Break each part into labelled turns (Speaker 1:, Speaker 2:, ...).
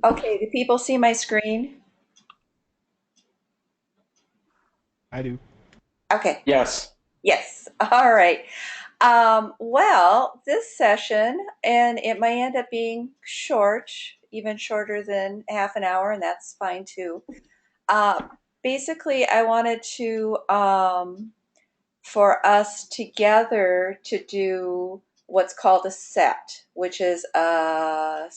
Speaker 1: Okay, do people see my screen?
Speaker 2: I do.
Speaker 1: Okay,
Speaker 3: Yes.
Speaker 1: yes. All right. Well, this session, and it might end up being short, even shorter than half an hour, and that's fine too. Uh, Basically, I wanted to, for us together to do what's called a SET, which is a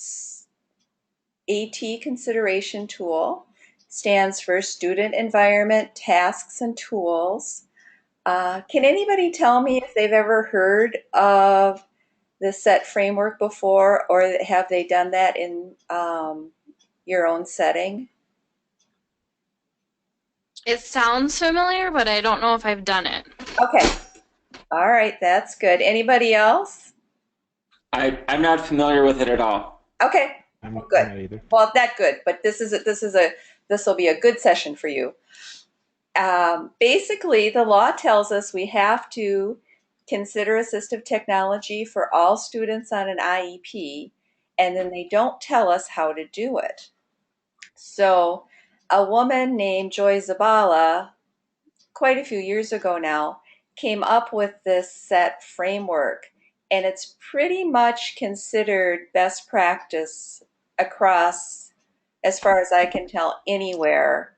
Speaker 1: AT consideration tool. Stands for Student Environment Tasks and Tools. Can anybody tell me if they've ever heard of the SET framework before, or have they done that in your own setting?
Speaker 4: It sounds familiar, but I don't know if I've done it.
Speaker 1: Okay, all right, that's good. Anybody else?
Speaker 3: I'm not familiar with it at all.
Speaker 1: Okay, well,
Speaker 2: I'm
Speaker 1: good.
Speaker 2: not either.
Speaker 1: Well, that good, but this will be a good session for you. Basically, the law tells us we have to consider assistive technology for all students on an IEP, and then they don't tell us how to do it. So, a woman named Joy Zabala, quite a few years ago now, came up with this SET framework, and it's pretty much considered best practice across, as far as I can tell, anywhere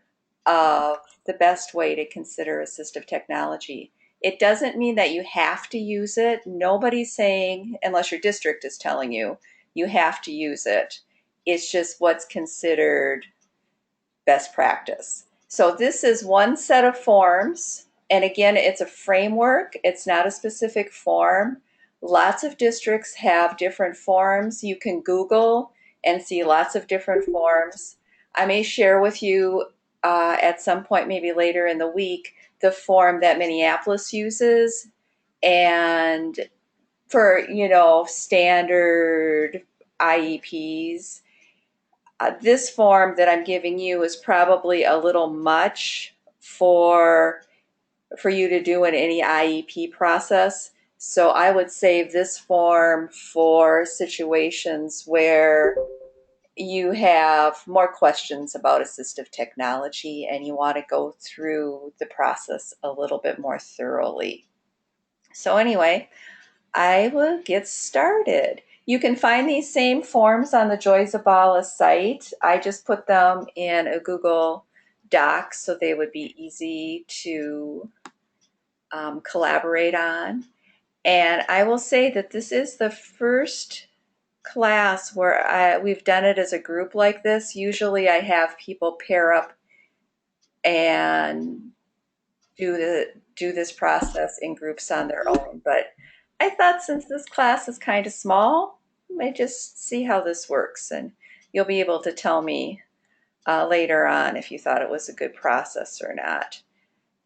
Speaker 1: of the best way to consider assistive technology. It doesn't mean that you have to use it. Nobody's saying, unless your district is telling you, you have to use it. It's just what's considered best practice. So this is one set of forms. And again, it's a framework. It's not a specific form. Lots of districts have different forms. You can Google and see lots of different forms. I may share with you at some point, maybe later in the week, the form that Minneapolis uses. And for, standard IEPs, this form that I'm giving you is probably a little much for you to do in any IEP process. So I would save this form for situations where you have more questions about assistive technology and you want to go through the process a little bit more thoroughly. So anyway, I will get started. You can find these same forms on the Joy Zabala site. I just put them in a Google Doc so they would be easy to collaborate on. And I will say that this is the first class where we've done it as a group like this. Usually I have people pair up and do this process in groups on their own. But I thought since this class is kind of small, I might just see how this works, and you'll be able to tell me later on if you thought it was a good process or not.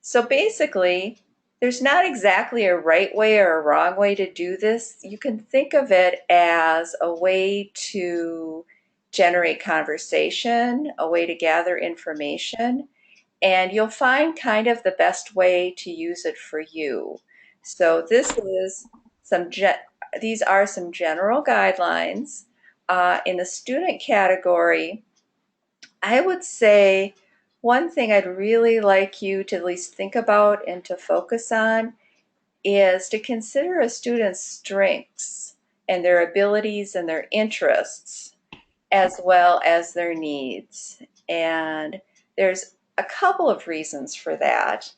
Speaker 1: So basically, there's not exactly a right way or a wrong way to do this. You can think of it as a way to generate conversation, a way to gather information, and you'll find kind of the best way to use it for you. So these are some general guidelines. In the student category, I would say one thing I'd really like you to at least think about and to focus on is to consider a student's strengths and their abilities and their interests as well as their needs. And there's a couple of reasons for that.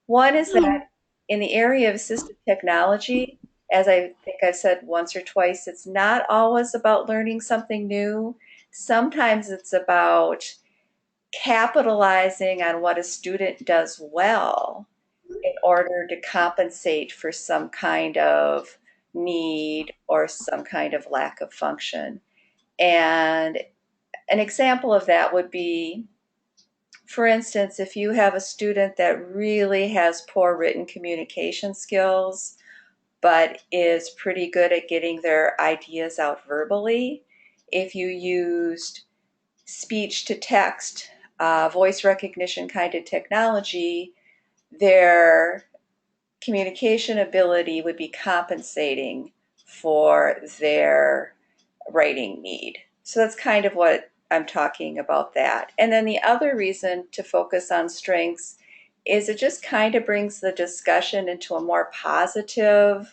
Speaker 1: One is that in the area of assistive technology, as I think I've said once or twice, it's not always about learning something new. Sometimes it's about capitalizing on what a student does well in order to compensate for some kind of need or some kind of lack of function. And an example of that would be, for instance, if you have a student that really has poor written communication skills, but is pretty good at getting their ideas out verbally, if you used speech to text, voice recognition kind of technology, their communication ability would be compensating for their writing need. So that's kind of what I'm talking about that. And then the other reason to focus on strengths is it just kind of brings the discussion into a more positive,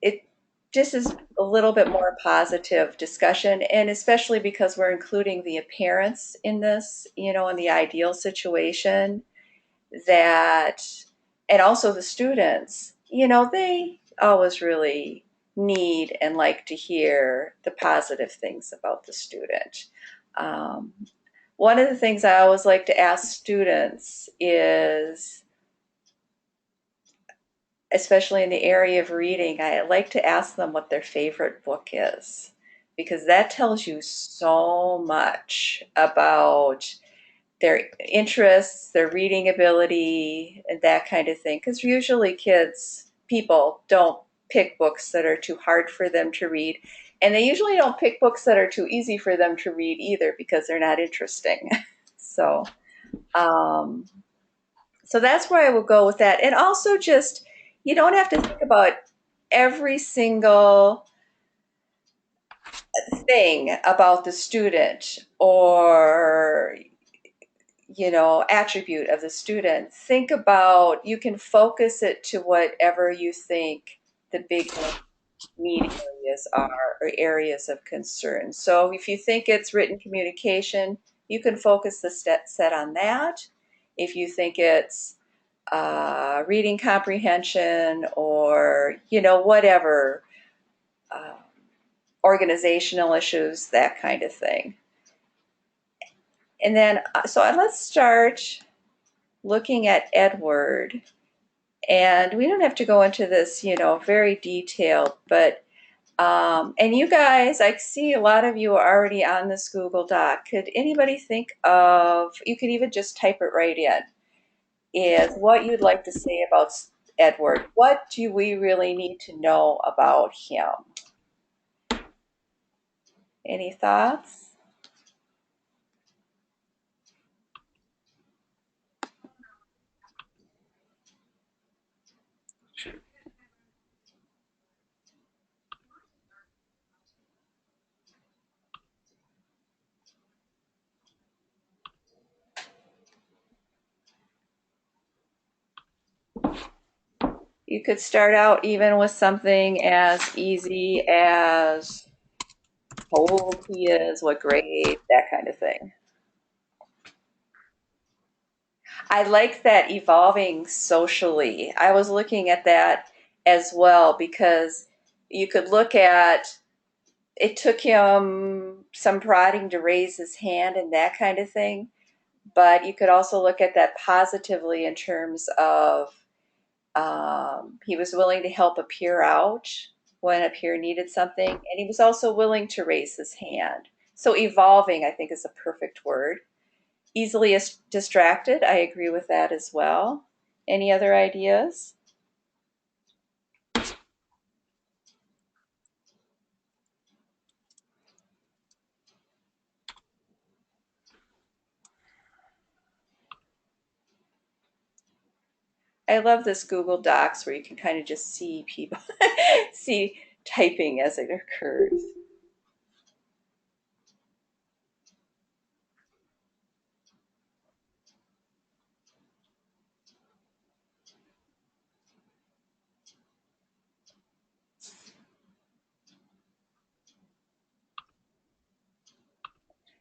Speaker 1: it just is a little bit more positive discussion, and especially because we're including the parents in this, in the ideal situation that, and also the students, they always really need and like to hear the positive things about the student. Um, One of the things I always like to ask students is, especially in the area of reading, I like to ask them what their favorite book is because that tells you so much about their interests, their reading ability, and that kind of thing. Because usually people don't pick books that are too hard for them to read. And they usually don't pick books that are too easy for them to read either because they're not interesting. So, um, so that's where I will go with that. And also just, you don't have to think about every single thing about the student or attribute of the student. Think about, you can focus it to whatever you think the big need areas are or areas of concern. So if you think it's written communication, you can focus the set on that. If you think it's reading comprehension or whatever, uh, organizational issues, that kind of thing. And then so let's start looking at Edward. And we don't have to go into this, very detailed, but and you guys, I see a lot of you are already on this Google Doc. Could anybody think of, you could even just type it right in, is what you'd like to say about Edward? What do we really need to know about him? Any thoughts? You could start out even with something as easy as how old he is, what grade, that kind of thing. I like that evolving socially. I was looking at that as well because you could look at, it took him some prodding to raise his hand and that kind of thing, but you could also look at that positively in terms of he was willing to help a peer out when a peer needed something, and he was also willing to raise his hand. So evolving, I think, is a perfect word. Easily distracted, I agree with that as well. Any other ideas? I love this Google Docs where you can kind of just see people, see typing as it occurs.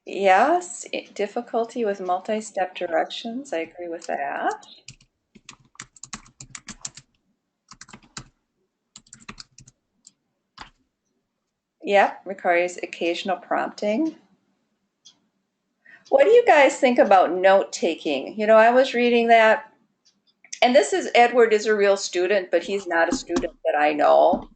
Speaker 1: Yes, difficulty with multi-step directions. I agree with that. Yep, requires occasional prompting. What do you guys think about note taking? I was reading that, and this is, Edward is a real student, but he's not a student that I know.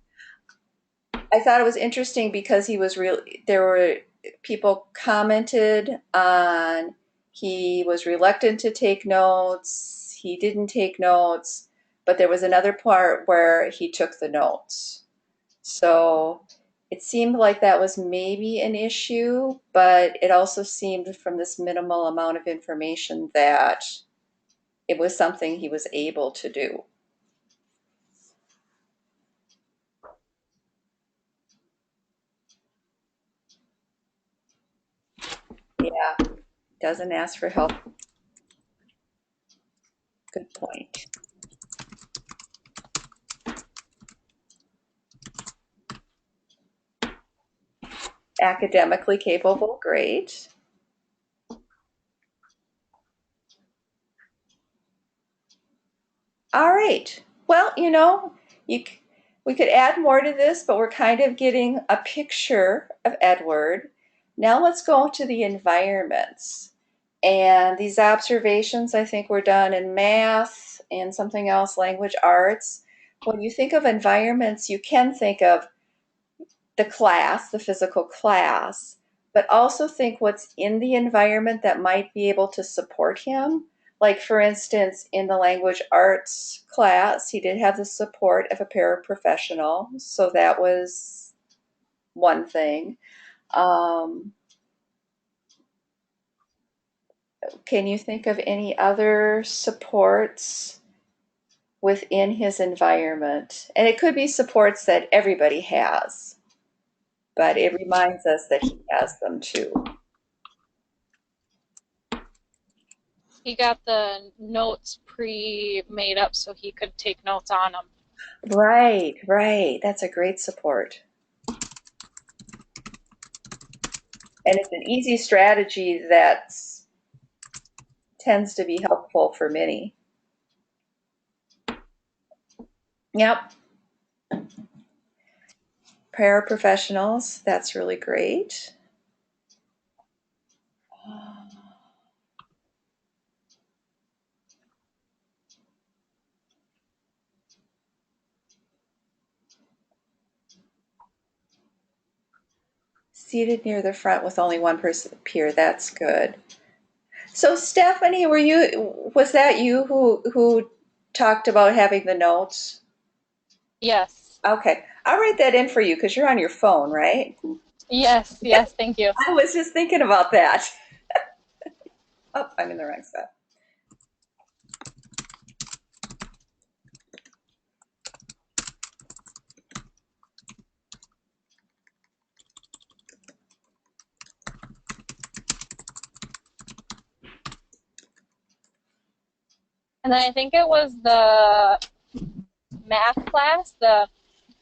Speaker 1: I thought it was interesting because he was real. There were people commented on he was reluctant to take notes. He didn't take notes, but there was another part where he took the notes. So it seemed like that was maybe an issue, but it also seemed from this minimal amount of information that it was something he was able to do. Doesn't ask for help. Good point. Academically capable, great. All right. Well, you, we could add more to this, but we're kind of getting a picture of Edward. Now let's go to the environments. And these observations, I think, were done in math and something else, language arts. When you think of environments, you can think of the class, the physical class, but also think what's in the environment that might be able to support him. Like, for instance, in the language arts class, he did have the support of a paraprofessional, so that was one thing. Um, can you think of any other supports within his environment? And it could be supports that everybody has, but it reminds us that he has them too.
Speaker 4: He got the notes pre-made up so he could take notes on them.
Speaker 1: Right, right. That's a great support. And it's an easy strategy that tends to be helpful for many. Yep. Paraprofessionals, that's really great. Seated near the front with only one person peer, that's good. So Stephanie, was that you who talked about having the notes?
Speaker 4: Yes.
Speaker 1: Okay. I'll write that in for you because you're on your phone, right?
Speaker 4: Yes, yes, thank you.
Speaker 1: I was just thinking about that. Oh, I'm in the wrong spot.
Speaker 4: And then I think it was the math class, the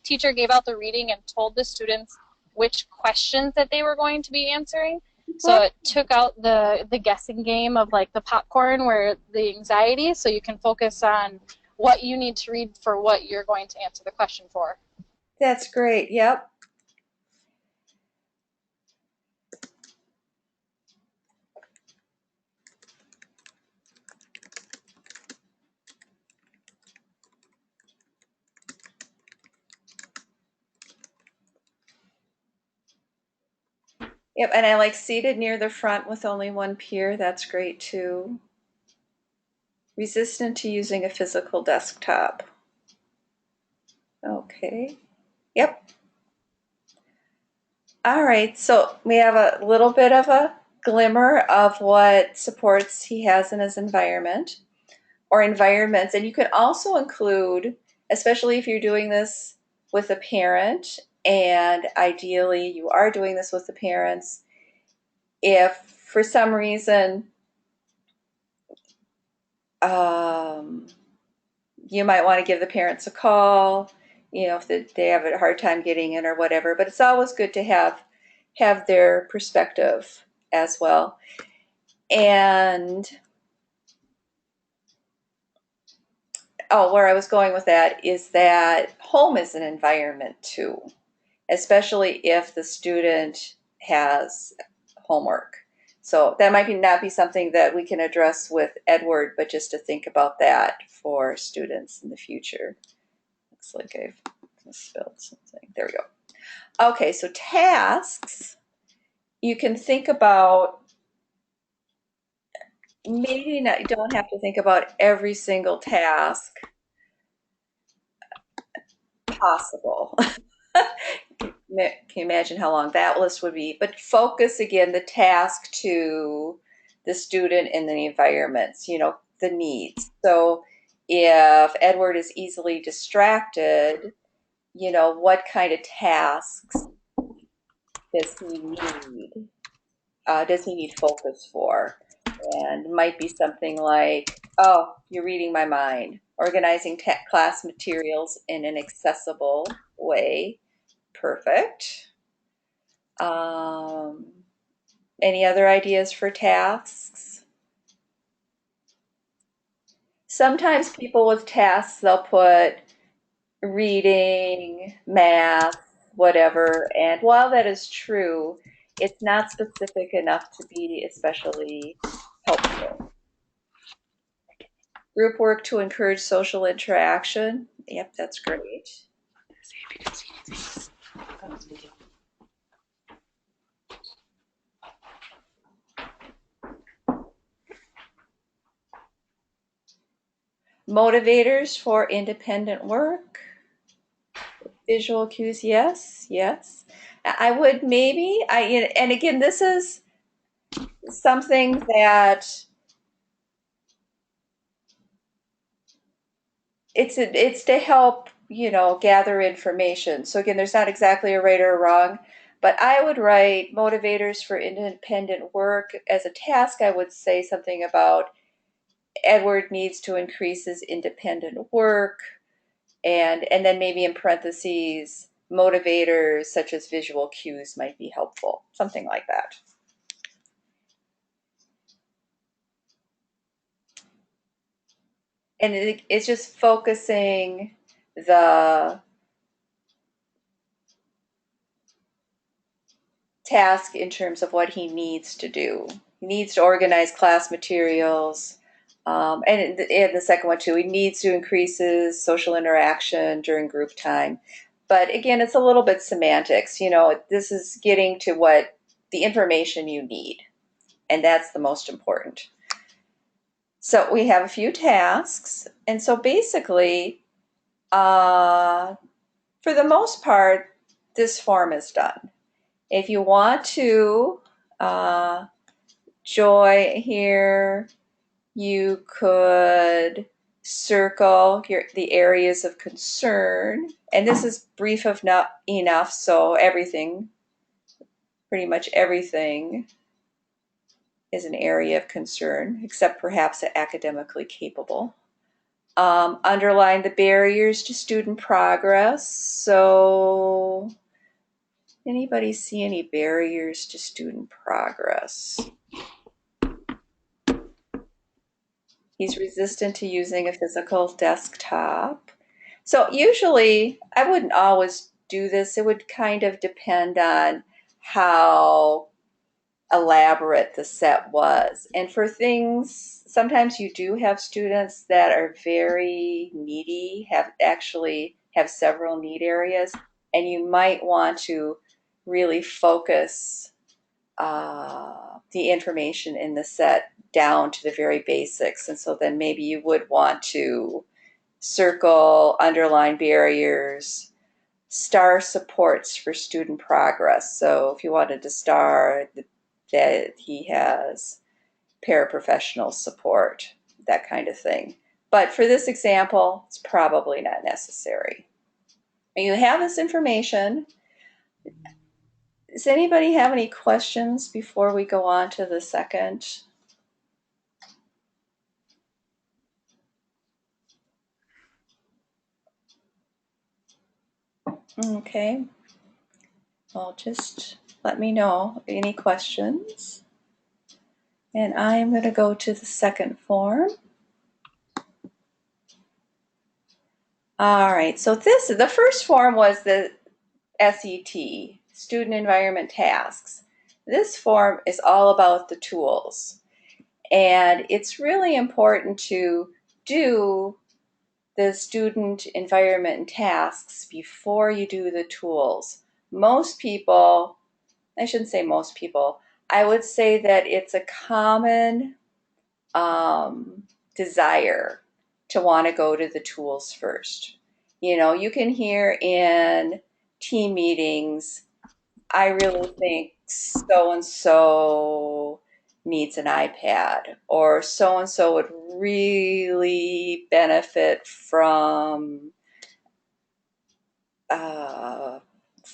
Speaker 4: teacher gave out the reading and told the students which questions that they were going to be answering. So it took out the guessing game of like the popcorn where the anxiety, so you can focus on what you need to read for what you're going to answer the question for.
Speaker 1: That's great. Yep. Yep, and I like seated near the front with only one peer. That's great too. Resistant to using a physical desktop. Okay. Yep. All right, so we have a little bit of a glimmer of what supports he has in his environment or environments. And you can also include, especially if you're doing this with a parent, and ideally you are doing this with the parents, if for some reason um, you might want to give the parents a call, if they have a hard time getting in or whatever. But it's always good to have their perspective as well. And where I was going with that is that home is an environment too, especially if the student has homework. So that might not be something that we can address with Edward, but just to think about that for students in the future. Looks like I've misspelled something. There we go. Okay, so tasks, you can think about, maybe not, you don't have to think about every single task possible. Can you imagine how long that list would be? But focus again the task to the student and the environments, the needs. So if Edward is easily distracted, what kind of tasks does he need? does he need focus for? And it might be something like, oh, you're reading my mind. Organizing class materials in an accessible way. Perfect. Um, any other ideas for tasks? Sometimes people with tasks, they'll put reading, math, whatever. And while that is true, it's not specific enough to be especially helpful. Group work to encourage social interaction. Yep, that's great. Motivators for independent work. Visual cues, yes, yes. I would maybe, and again, this is something that it's to help, gather information. So again, there's not exactly a right or wrong, but I would write motivators for independent work as a task. I would say something about Edward needs to increase his independent work, and then maybe in parentheses, motivators such as visual cues might be helpful, something like that. And it's just focusing the task in terms of what he needs to do. He needs to organize class materials. And the second one too, he needs to increase his social interaction during group time. But again, it's a little bit semantics. This is getting to what the information you need, and that's the most important. So we have a few tasks, and so basically, for the most part, this form is done. If you want to joy here, you could circle the areas of concern. And this is brief enough, so everything, pretty much everything, is an area of concern, except perhaps academically capable. Underline the barriers to student progress. So anybody see any barriers to student progress? He's resistant to using a physical desktop. So usually, I wouldn't always do this. It would kind of depend on how elaborate the set was. And for things, sometimes you do have students that are very needy, have several need areas, and you might want to really focus the information in the set down to the very basics. And so then maybe you would want to circle, underline barriers, star supports for student progress. So if you wanted to star that he has paraprofessional support, that kind of thing. But for this example, it's probably not necessary. You have this information. Does anybody have any questions before we go on to the second? Okay. Well, just let me know any questions. And I'm going to go to the second form. All right, so the first form was the SET, Student Environment Tasks. This form is all about the tools. And it's really important to do the student environment tasks before you do the tools. Most people, I shouldn't say most people, I would say that it's a common desire to want to go to the tools first. You can hear in team meetings, I really think so and so needs an iPad, or so and so would really benefit from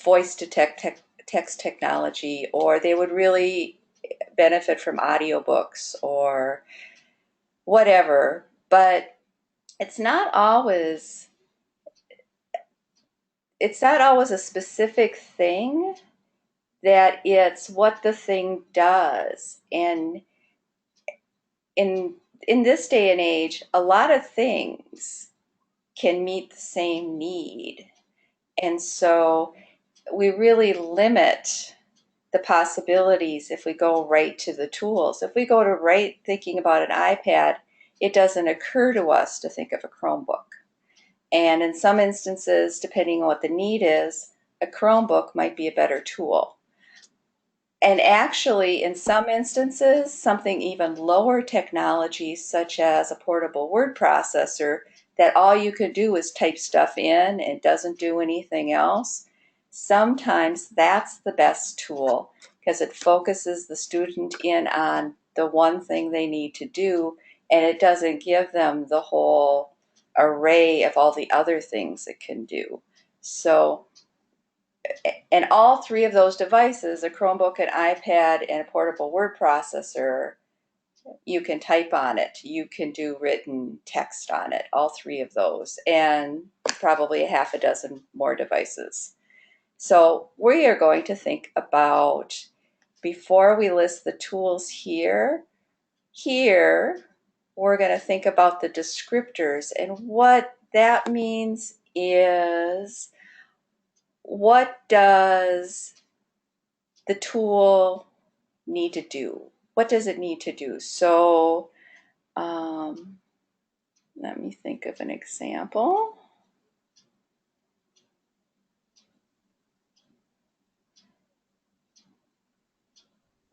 Speaker 1: voice to text technology, or they would really benefit from audiobooks or whatever, but it's not always it's not always a specific thing, that it's what the thing does. And in in this day and age, a lot of things can meet the same need. And so we really limit the possibilities if we go right to the tools. If we go to right thinking about an iPad, it doesn't occur to us to think of a Chromebook. And in some instances, depending on what the need is, a Chromebook might be a better tool. And actually, in some instances, something even lower technology, such as a portable word processor, that all you can do is type stuff in and doesn't do anything else, sometimes that's the best tool because it focuses the student in on the one thing they need to do, and it doesn't give them the whole array of all the other things it can do. So and all three of those devices, a Chromebook, an iPad, and a portable word processor, you can type on it. You can do written text on it, all three of those, and probably a half a dozen more devices. So we are going to think about, before we list the tools here, we're going to think about the descriptors. And what that means is, what does the tool need to do? What does it need to do? So let me think of an example.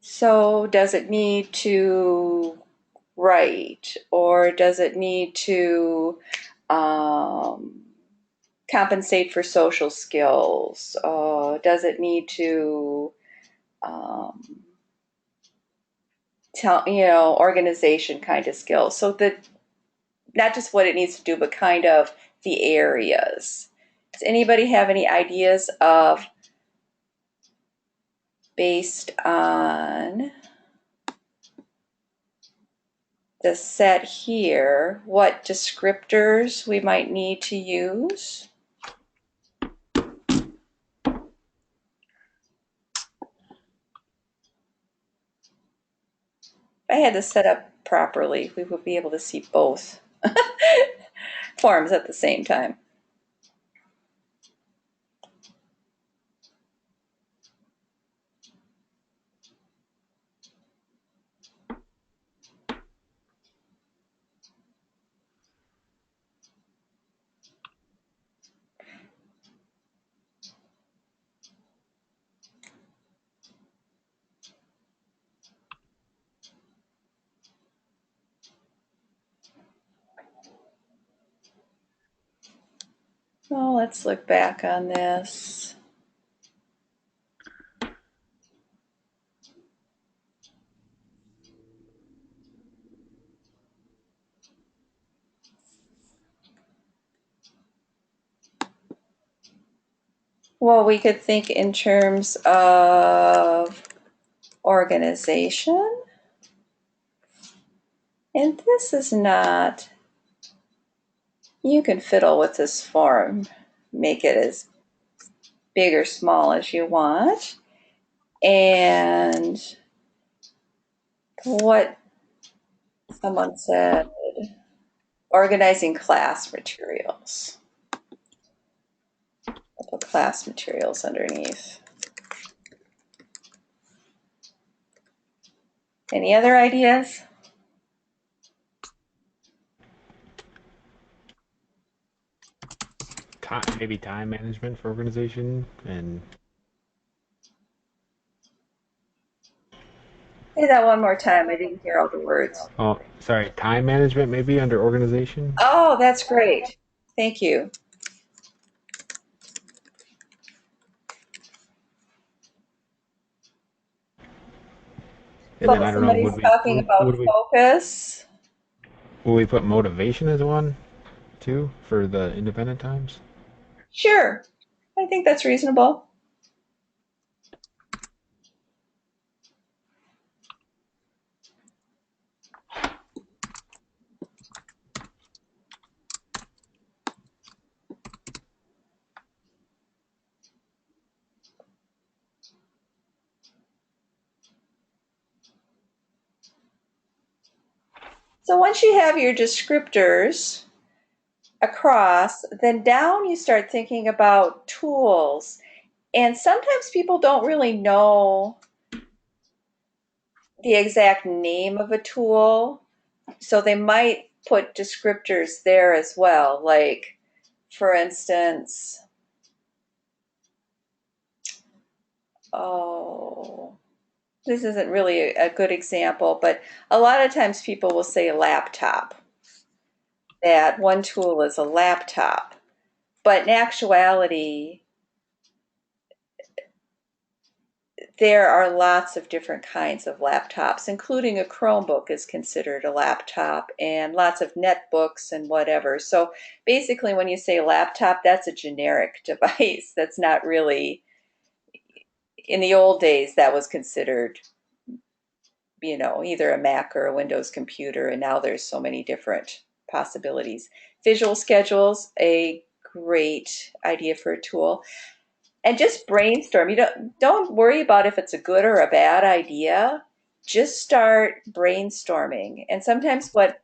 Speaker 1: So does it need to write, or does it need to compensate for social skills? Does it need to tell, organization kind of skills? So that not just what it needs to do, but kind of the areas. Does anybody have any ideas of, based on the set here, what descriptors we might need to use? If I had this set up properly, we would be able to see both forms at the same time. Well, let's look back on this. Well, we could think in terms of organization. And this is not, you can fiddle with this form, make it as big or small as you want. And what someone said, organizing class materials. I'll put class materials underneath. Any other ideas?
Speaker 2: Maybe time management for organization and
Speaker 1: Say that one more time. I didn't hear all the words.
Speaker 2: oh, sorry, time management maybe under organization.
Speaker 1: Oh, that's great. Thank you.
Speaker 2: And then I don't know,
Speaker 1: Somebody's talking about focus.
Speaker 2: would we put motivation as one too for the independent times?
Speaker 1: Sure. I think that's reasonable. So once you have your descriptors across, then down you start thinking about tools. And sometimes people don't really know the exact name of a tool, so they might put descriptors there as well. Like, for instance, oh, this isn't really a good example, but a lot of times people will say laptop, that one tool is a laptop. But in actuality, there are lots of different kinds of laptops, including a Chromebook is considered a laptop, and lots of netbooks and whatever. So basically, when you say laptop, that's a generic device. That's not really, in the old days, that was considered, either a Mac or a Windows computer, and now there's so many different possibilities. Visual schedules, a great idea for a tool. And just brainstorm. You don't worry about if it's a good or a bad idea. Just start brainstorming. And sometimes what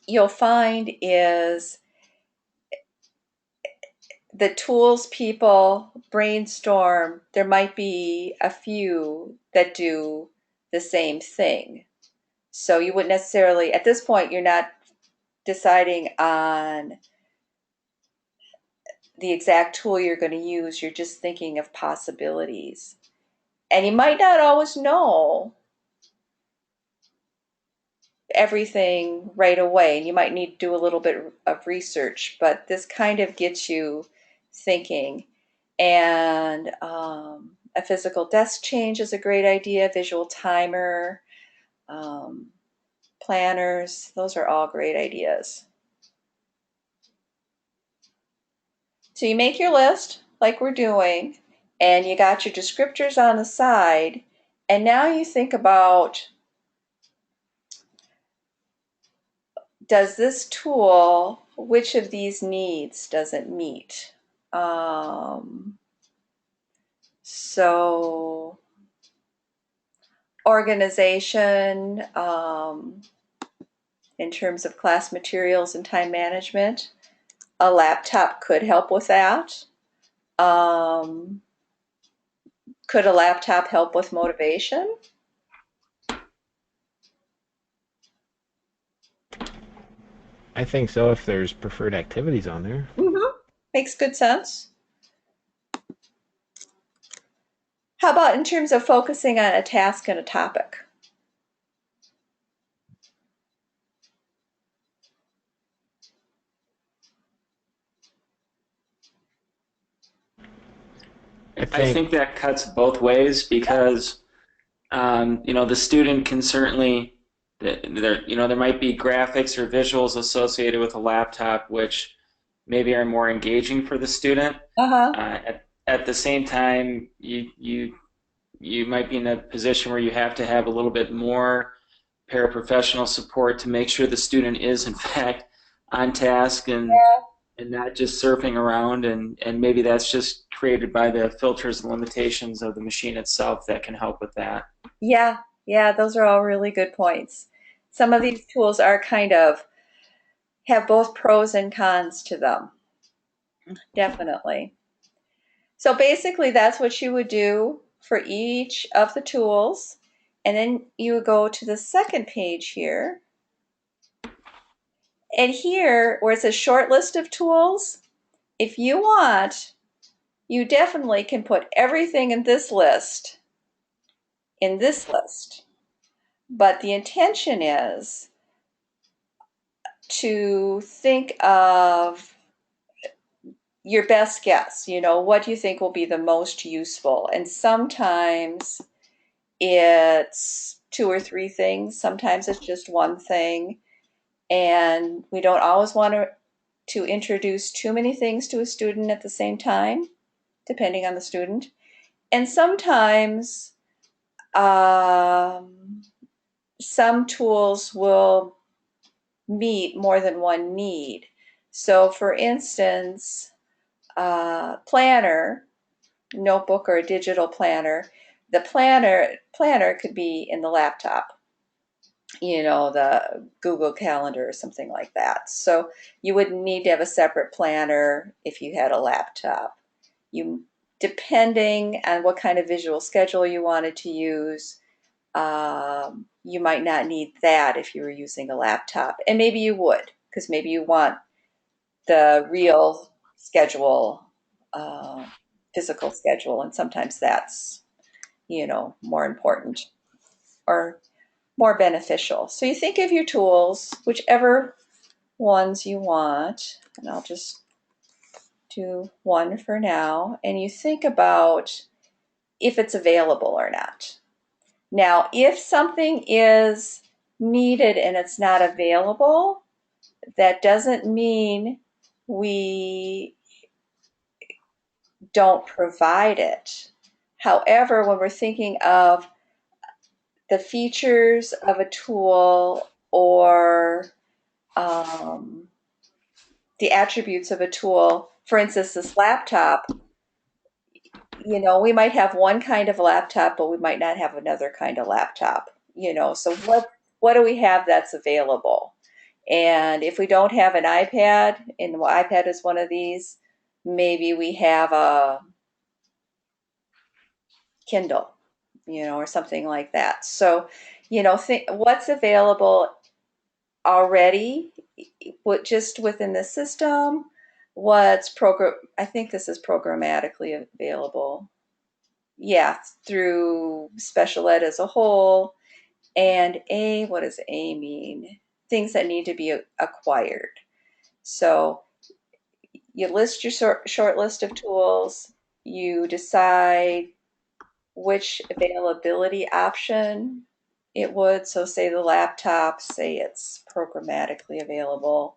Speaker 1: you'll find is the tools people brainstorm, there might be a few that do the same thing. So you wouldn't necessarily, at this point, you're not deciding on the exact tool you're going to use. You're just thinking of possibilities. And you might not always know everything right away, and you might need to do a little bit of research, but this kind of gets you thinking. And a physical desk change is a great idea, visual timer, um, planners, those are all great ideas. So you make your list like we're doing, and you got your descriptors on the side, and now you think about, does this tool, which of these needs does it meet? So organization, in terms of class materials and time management, a laptop could help with that. Um, could a laptop help with motivation?
Speaker 2: I think so if there's preferred activities on there.
Speaker 1: Mm-hmm. Makes good sense. How about in terms of focusing on a task and a topic?
Speaker 2: I
Speaker 3: I
Speaker 2: think
Speaker 3: think that cuts both ways because the student can certainly there might be graphics or visuals associated with a laptop which maybe are more engaging for the student.
Speaker 1: Uh-huh.
Speaker 3: At the same time, you might be in a position where you have to have a little bit more paraprofessional support to make sure the student is in fact on task and not just surfing around, and maybe that's just created by the filters and limitations of the machine itself that can help with that.
Speaker 1: Yeah, yeah, those are all really good points. Some of these tools are kind of have both pros and cons to them, definitely. So basically, that's what you would do for each of the tools. And then you would go to the second page here. And here, where it says short list of tools, if you want, you definitely can put everything in this list. But the intention is to think of your best guess, what do you think will be the most useful? And sometimes it's two or three things, sometimes it's just one thing. And we don't always want to introduce too many things to a student at the same time, depending on the student. And sometimes some tools will meet more than one need. So, for instance, planner, notebook or a digital planner, the planner could be in the laptop. the Google Calendar or something like that. So you would need to have a separate planner if you had a laptop. You, depending on what kind of visual schedule you wanted to use, you might not need that if you were using a laptop. And maybe you would, because maybe you want the real schedule, uh, physical schedule, and sometimes that's, more important or more beneficial. So you think of your tools, whichever ones you want, and I'll just do one for now, and you think about if it's available or not. Now, if something is needed and it's not available, that doesn't mean we don't provide it. However, when we're thinking of the features of a tool or um, the attributes of a tool, for instance, this laptop, we might have one kind of laptop, but we might not have another kind of laptop, so what do we have that's available? And if we don't have an iPad, and the iPad is one of these, maybe we have a Kindle, or something like that. So, think what's available already, just within the system, I think this is programmatically available. Yeah, through special ed as a whole. And what does A mean? Things that need to be acquired. So you list your short list of tools, you decide which availability option it would. So, say the laptop, say it's programmatically available.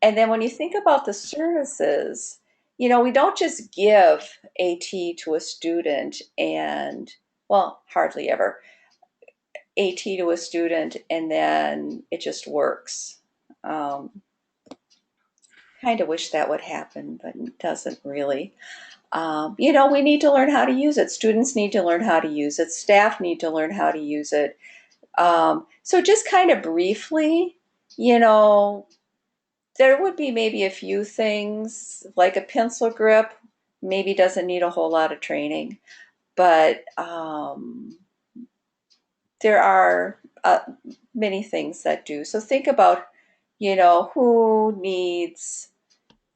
Speaker 1: And then when you think about the services, we don't just give AT to a student and, well, hardly ever, AT to a student and then it just works. Um, kind of wish that would happen, but it doesn't really. We need to learn how to use it. Students need to learn how to use it. Staff need to learn how to use it. So just kind of briefly, you know, there would be maybe a few things like a pencil grip, maybe doesn't need a whole lot of training, but there are many things that do. So think about, who needs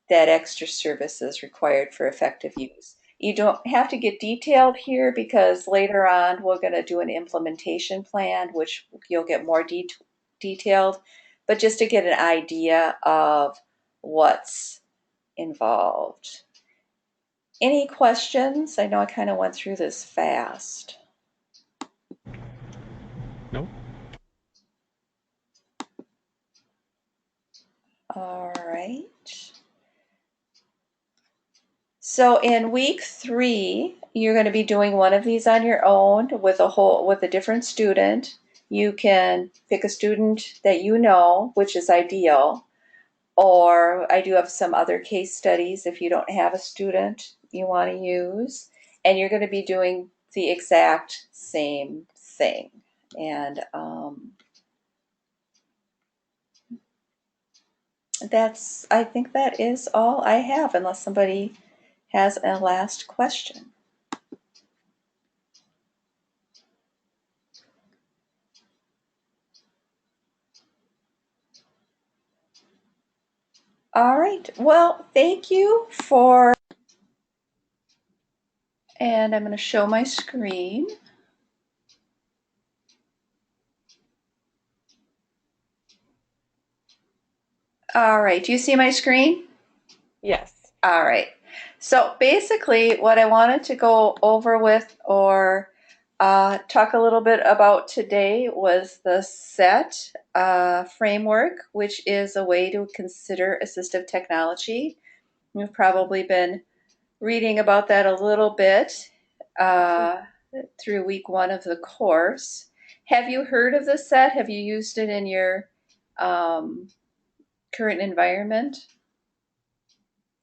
Speaker 1: that extra services required for effective use. You don't have to get detailed here because later on we're going to do an implementation plan, which you'll get more detailed, but just to get an idea of what's involved. Any questions? I know I kind of went through this fast.
Speaker 2: Nope.
Speaker 1: All right. So in week 3, you're going to be doing one of these on your own with a different student. You can pick a student that you know, which is ideal. Or I do have some other case studies if you don't have a student you want to use. And you're going to be doing the exact same thing. And I think that is all I have, unless somebody has a last question. All right. Well, thank you and I'm going to show my screen. All right. Do you see my screen?
Speaker 5: Yes.
Speaker 1: All right. So basically, what I wanted to go over with or talk a little bit about today was the SETT framework, which is a way to consider assistive technology. You've probably been reading about that a little bit through week 1 of the course. Have you heard of the SETT? Have you used it in your current environment?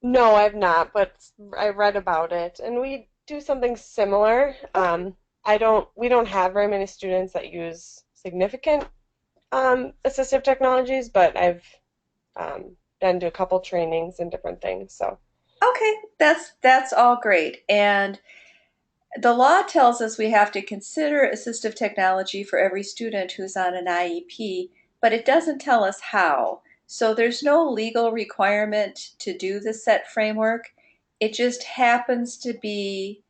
Speaker 5: No, I've not, but I read about it, and we do something similar. We don't have very many students that use significant assistive technologies, but I've been to a couple trainings and different things. So,
Speaker 1: Okay, that's all great. And the law tells us we have to consider assistive technology for every student who's on an IEP, but it doesn't tell us how. So there's no legal requirement to do the SETT framework. It just happens to be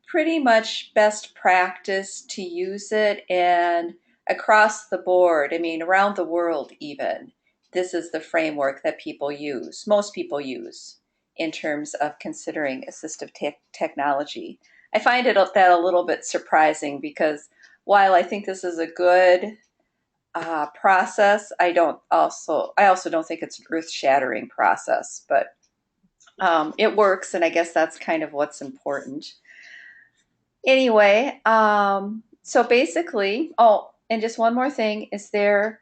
Speaker 1: pretty much best practice to use it, and across the board, I mean, around the world even, this is the framework that people use, most people use in terms of considering assistive technology. I find that a little bit surprising because while I think this is a good process, I also don't think it's an earth-shattering process, but it works, and I guess that's kind of what's important. Anyway, so basically, oh, and just one more thing is there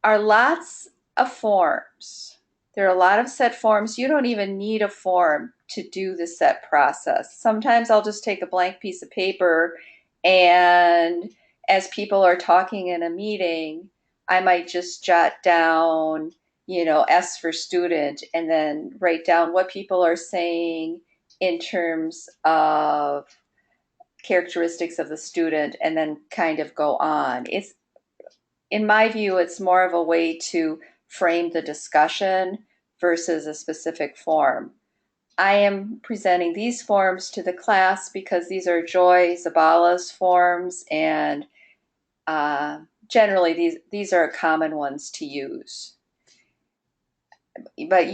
Speaker 1: are lots of forms. There are a lot of SETT forms. You don't even need a form to do the SETT process. Sometimes I'll just take a blank piece of paper, and as people are talking in a meeting, I might just jot down, S for student, and then write down what people are saying in terms of characteristics of the student, and then kind of go on. It's, in my view, it's more of a way to frame the discussion versus a specific form. I am presenting these forms to the class because these are Joy Zabala's forms, and generally these are common ones to use. But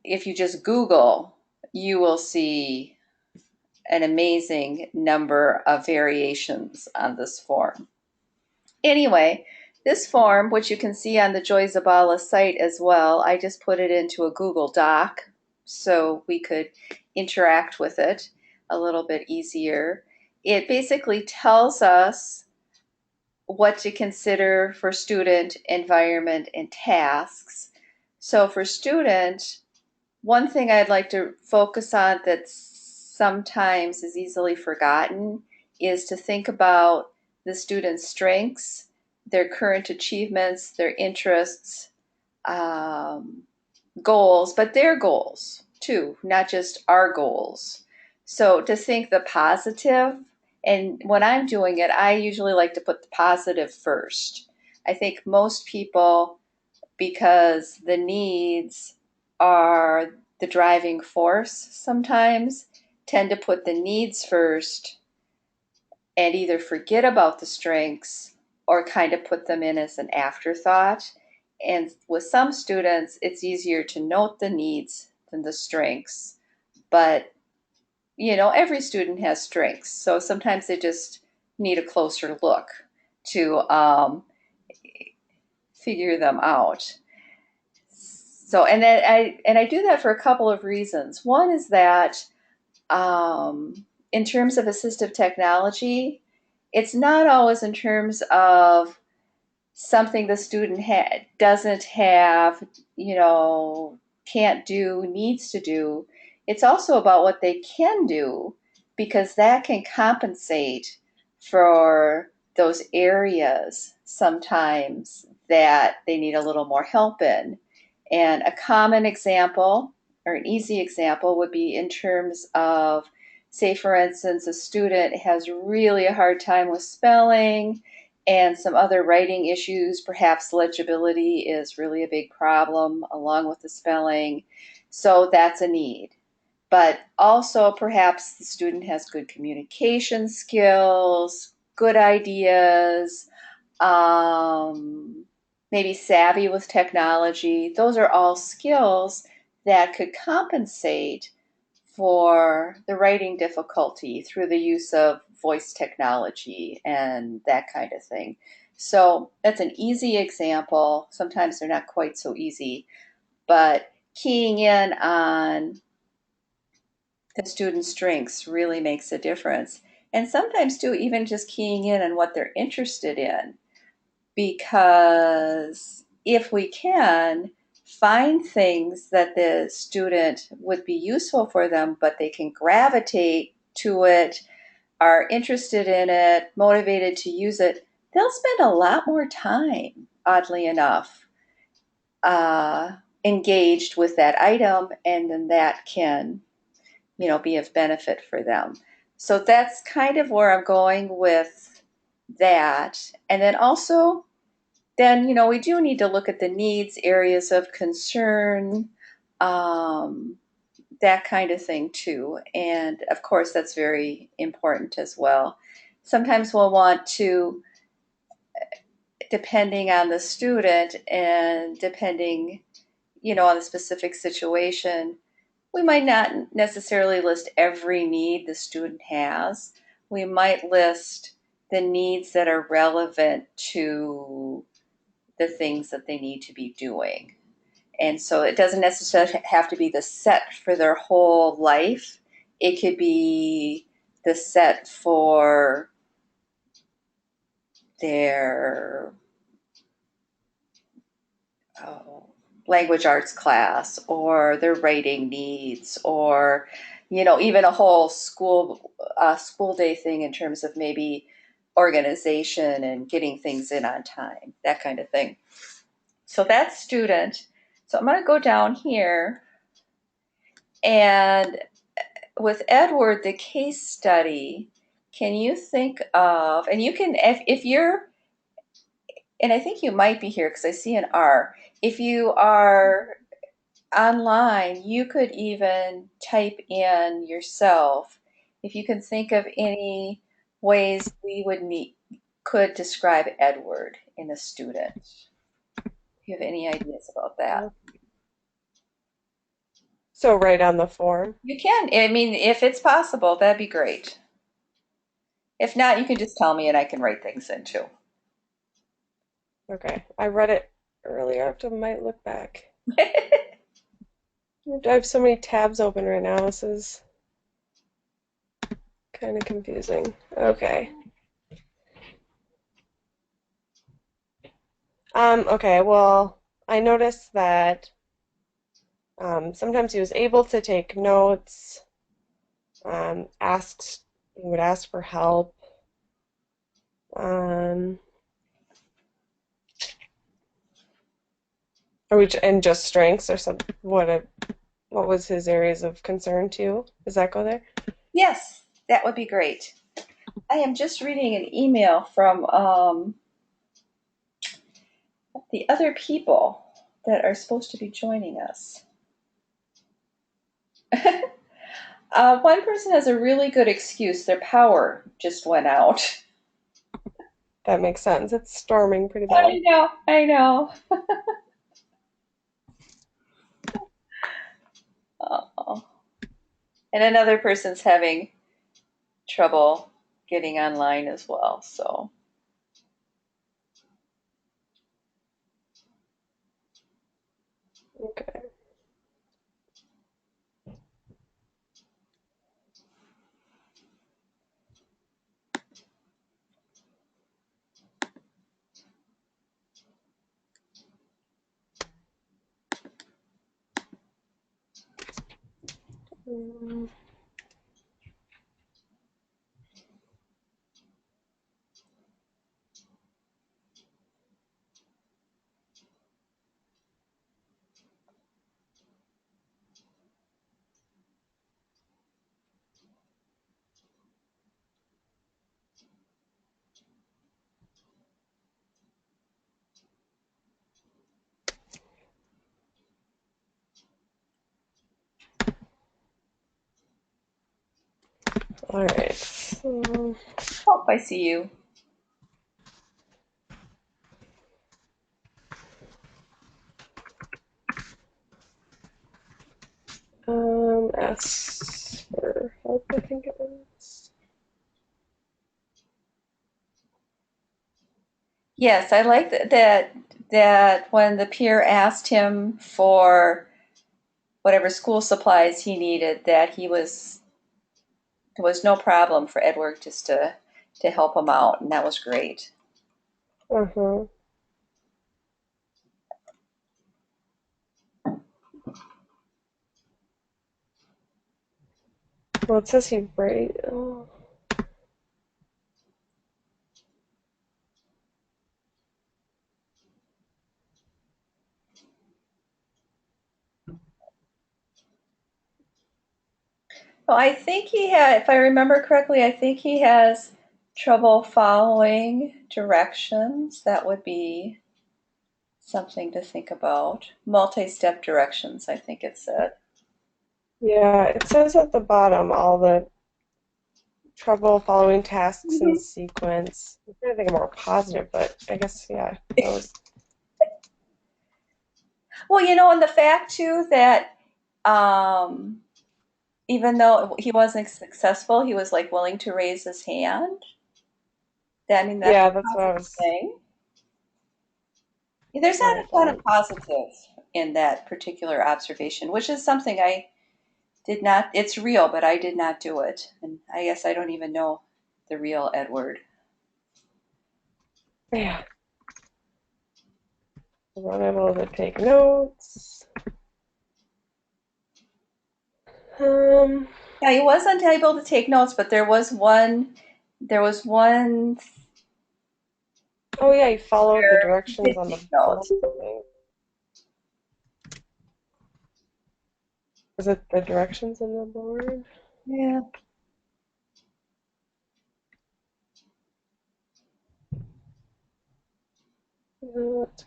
Speaker 1: if you just Google, you will see an amazing number of variations on this form. Anyway, this form, which you can see on the Joy Zabala site as well, I just put it into a Google Doc so we could interact with it a little bit easier. It basically tells us what to consider for student, environment, and tasks. So for student, one thing I'd like to focus on that sometimes is easily forgotten is to think about the student's strengths, their current achievements, their interests, um, goals, but their goals too, not just our goals. So to think the positive, and when I'm doing it, I usually like to put the positive first. I think most people, because the needs are the driving force sometimes, tend to put the needs first and either forget about the strengths or kind of put them in as an afterthought. And with some students, it's easier to note the needs than the strengths. But, every student has strengths. So sometimes they just need a closer look to figure them out. So, and I do that for a couple of reasons. One is that in terms of assistive technology, it's not always in terms of something the student doesn't have, can't do, needs to do. It's also about what they can do, because that can compensate for those areas sometimes that they need a little more help in. And a common example, or an easy example, would be in terms of, say, for instance, a student has really a hard time with spelling and some other writing issues. Perhaps legibility is really a big problem along with the spelling. So that's a need. But also, perhaps the student has good communication skills, good ideas, maybe savvy with technology. Those are all skills that could compensate for the writing difficulty through the use of voice technology and that kind of thing. So that's an easy example. Sometimes they're not quite so easy, but keying in on the student's strengths really makes a difference. And sometimes too, even just keying in on what they're interested in, because if we can find things that the student would be useful for them, but they can gravitate to it, are interested in it, motivated to use it, they'll spend a lot more time, oddly enough, engaged with that item, and then that can, be of benefit for them. So that's kind of where I'm going with that. And then also, then, we do need to look at the needs, areas of concern, um, that kind of thing too. And of course, that's very important as well. Sometimes we'll want to, depending on the student and depending, on the specific situation, we might not necessarily list every need the student has. We might list the needs that are relevant to the things that they need to be doing. And so it doesn't necessarily have to be the set for their whole life. It could be the set for their oh, language arts class or their writing needs, or even a whole school day thing in terms of maybe organization and getting things in on time, that kind of thing. So that's student. So I'm going to go down here, and with Edward, the case study, can you think of, and you can, if you're, and I think you might be here because I see an R. If you are online, you could even type in yourself. If you can think of any ways we could describe Edward in a student. If you have any ideas about that.
Speaker 5: So right on the form.
Speaker 1: You can. I mean, if it's possible, that'd be great. If not, you can just tell me and I can write things in too.
Speaker 5: Okay, I read it earlier. I have to might look back. I have so many tabs open right now. This is kind of confusing. Okay. Okay, well, I noticed that sometimes he was able to take notes, he would ask for help, um, and just strengths or something. What was his areas of concern too? Does that go there?
Speaker 1: Yes, that would be great. I am just reading an email from the other people that are supposed to be joining us. One person has a really good excuse. Their power just went out.
Speaker 5: That makes sense. It's storming pretty bad.
Speaker 1: I know, I know. Oh. And another person's having trouble getting online as well. So,
Speaker 5: Okay. Mm, all right.
Speaker 1: oh, I see you.
Speaker 5: Ask for help, I think it was.
Speaker 1: Yes, I like that when the peer asked him for whatever school supplies he needed, that there was no problem for Edward just to help him out, and that was great.
Speaker 5: Uh-huh. Well, it says he right. Oh.
Speaker 1: Well, I think he had, if I remember correctly, I think he has trouble following directions. That would be something to think about. Multi-step directions, I think it said.
Speaker 5: Yeah, it says at the bottom all the trouble following tasks in sequence. I'm trying to think of more positive, but I guess, yeah, those.
Speaker 1: Well, and the fact too that um, even though he wasn't successful, he was like willing to raise his hand. I mean, that's
Speaker 5: Yeah,
Speaker 1: a
Speaker 5: that's what I
Speaker 1: positive
Speaker 5: was
Speaker 1: thing. There's not
Speaker 5: trying
Speaker 1: a
Speaker 5: to
Speaker 1: ton of
Speaker 5: think.
Speaker 1: positives in that particular observation, which is something I did not, it's real, but I did not do it. And I guess I don't even know the real Edward.
Speaker 5: Yeah, I was unable to take notes. Um,
Speaker 1: Yeah, he wasn't able to take notes, but there was one
Speaker 5: oh yeah, he followed the
Speaker 1: where he
Speaker 5: directions
Speaker 1: did
Speaker 5: on the
Speaker 1: take
Speaker 5: board.
Speaker 1: notes.
Speaker 5: Was it the directions on the board?
Speaker 1: Yeah.
Speaker 5: Note.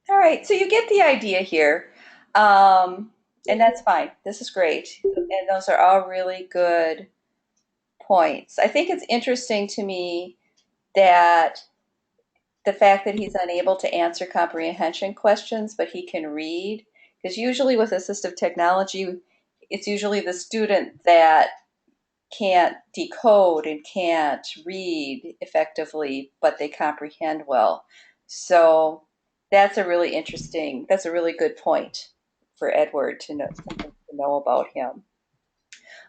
Speaker 1: All right, so you get the idea here. Um, and that's fine. This is great. And those are all really good points. I think it's interesting to me that the fact that he's unable to answer comprehension questions, but he can read, because usually with assistive technology, it's usually the student that can't decode and can't read effectively, but they comprehend well. So that's a really good point for Edward to know something to know about him.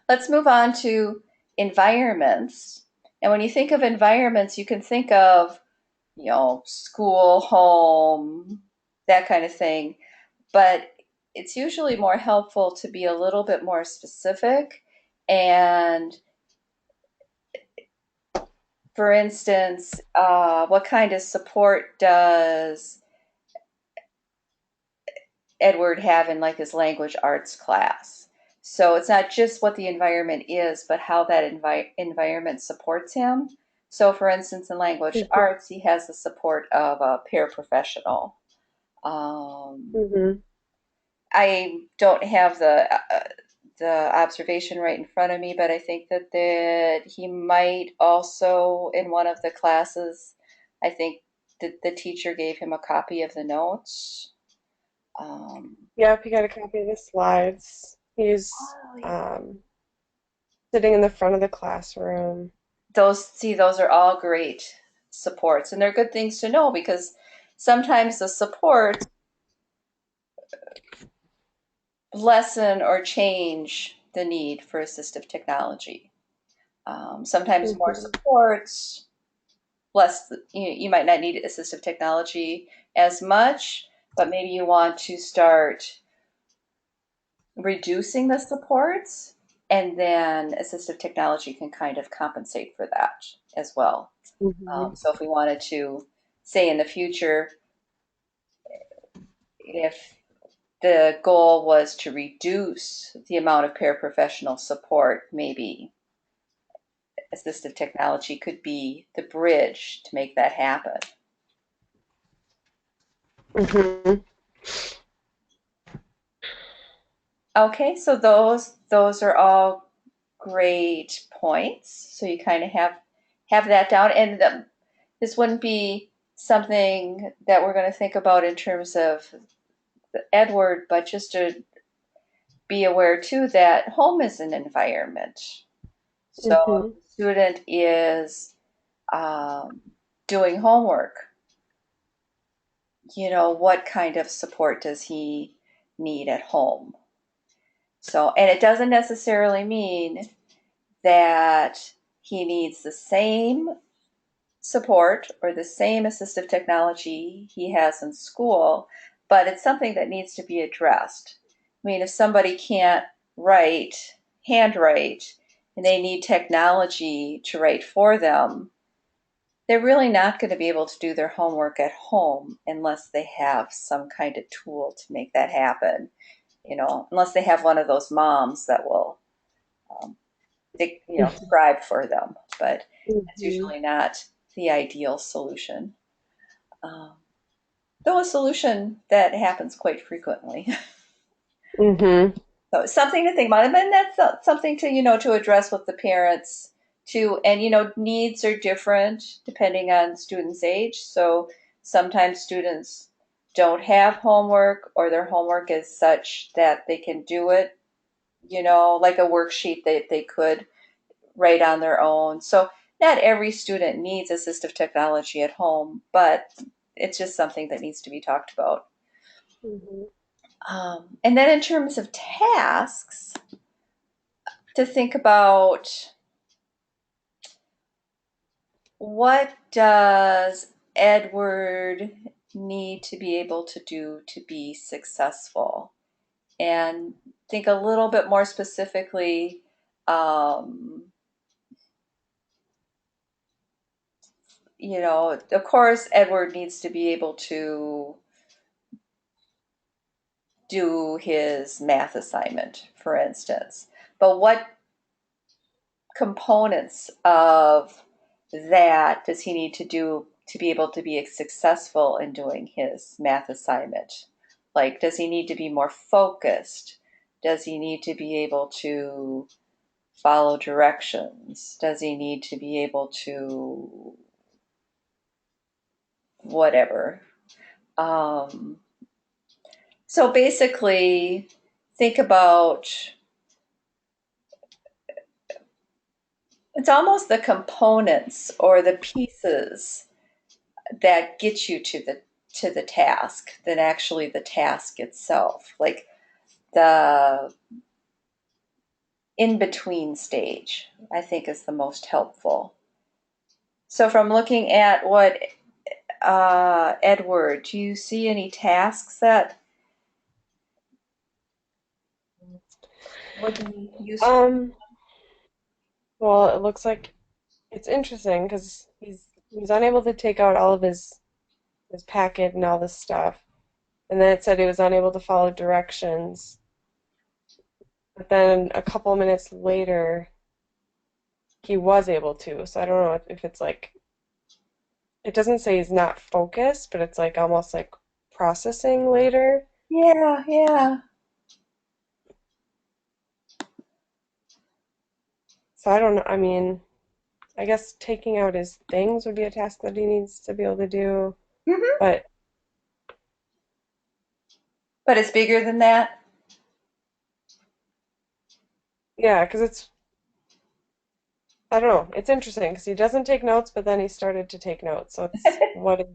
Speaker 1: Let's move on to environments. And when you think of environments, you can think of, school, home, that kind of thing. But it's usually more helpful to be a little bit more specific. And for instance, what kind of support does Edward have in like his language arts class? So it's not just what the environment is, but how that environment supports him. So, for instance, in language arts, he has the support of a paraprofessional. Um,
Speaker 5: Mm-hmm.
Speaker 1: I don't have the observation right in front of me, but I think that he might also in one of the classes. I think that the teacher gave him a copy of the notes. Um,
Speaker 5: Yep, he got a copy of the slides. He's
Speaker 1: oh, yeah.
Speaker 5: sitting in the front of the classroom.
Speaker 1: Those are all great supports, and they're good things to know because sometimes the support lessen or change the need for assistive technology. Sometimes more
Speaker 5: Mm-hmm.
Speaker 1: supports, less, you might not need assistive technology as much, but maybe you want to start reducing the supports, and then assistive technology can kind of compensate for that as well.
Speaker 5: Mm-hmm.
Speaker 1: So if we wanted to say in the future, if the goal was to reduce the amount of paraprofessional support, maybe assistive technology could be the bridge to make that happen.
Speaker 5: Mm-hmm.
Speaker 1: Okay, so those are all great points. So you kind of have that down, and this wouldn't be something that we're going to think about in terms of Edward, but just to be aware too that home is an environment. So
Speaker 5: Mm-hmm.
Speaker 1: if the student is um, doing homework, what kind of support does he need at home? So, and it doesn't necessarily mean that he needs the same support or the same assistive technology he has in school, but it's something that needs to be addressed. I mean, if somebody can't write, handwrite, and they need technology to write for them, they're really not going to be able to do their homework at home unless they have some kind of tool to make that happen. Unless they have one of those moms that will, um, scribe for them. But that's
Speaker 5: Mm-hmm.
Speaker 1: usually not the ideal solution. Um, though a solution that happens quite frequently.
Speaker 5: Mm-hmm.
Speaker 1: So it's something to think about, and then that's something to address with the parents too. And needs are different depending on students' age. So sometimes students don't have homework, or their homework is such that they can do it, like a worksheet that they could write on their own. So not every student needs assistive technology at home, but it's just something that needs to be talked about.
Speaker 5: Mm-hmm.
Speaker 1: And then in terms of tasks, to think about, what does Edward need to be able to do to be successful? And think a little bit more specifically, um, of course, Edward needs to be able to do his math assignment, for instance. But what components of that does he need to do to be able to be successful in doing his math assignment? Like, does he need to be more focused? Does he need to be able to follow directions? Does he need to be able to whatever? Um, so basically, think about, it's almost the components or the pieces that gets you to the task than actually the task itself. Like the in between stage, I think, is the most helpful. So from looking at what, Edward, do you see any tasks that would be useful?
Speaker 5: Um, well, it looks like it's interesting because he's unable to take out all of his packet and all this stuff. And then it said he was unable to follow directions. But then a couple minutes later, he was able to. So I don't know if it's like, it doesn't say he's not focused, but it's like almost like processing later.
Speaker 1: Yeah, yeah.
Speaker 5: So I don't know. I mean, I guess taking out his things would be a task that he needs to be able to do.
Speaker 1: Hmm.
Speaker 5: But
Speaker 1: But it's bigger than that.
Speaker 5: yeah, because I don't know. It's interesting because he doesn't take notes, but then he started to take notes. So it's what is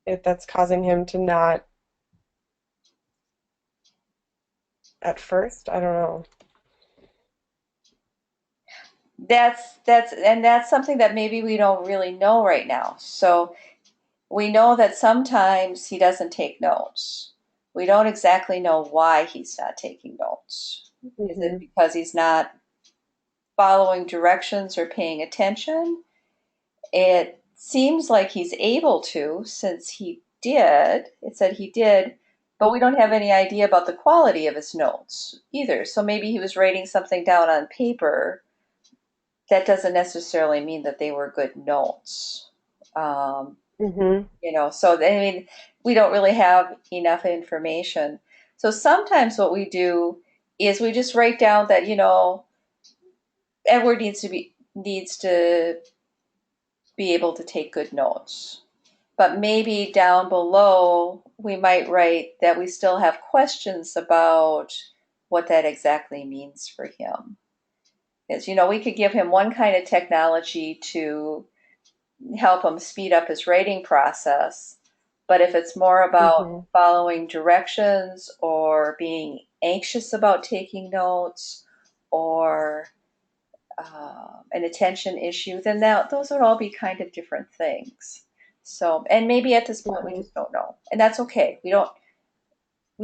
Speaker 5: it that's causing him to not at first? I don't know.
Speaker 1: That's something that maybe we don't really know right now. So we know that sometimes he doesn't take notes. We don't exactly know why he's not taking notes. Is it
Speaker 5: Hmm.
Speaker 1: because he's not following directions or paying attention? It seems like he's able to, since he did. It said he did, but we don't have any idea about the quality of his notes either. So maybe he was writing something down on paper. That doesn't necessarily mean that they were good notes. Um,
Speaker 5: Hmm.
Speaker 1: so I mean, we don't really have enough information. So sometimes what we do is we just write down that, Edward needs to be able to take good notes. But maybe down below we might write that we still have questions about what that exactly means for him. Because, we could give him one kind of technology to help him speed up his writing process. But if it's more about
Speaker 5: Hmm.
Speaker 1: following directions or being anxious about taking notes or an attention issue, then those would all be kind of different things. So, and maybe at this point we
Speaker 5: Hmm.
Speaker 1: just don't know, and that's okay. We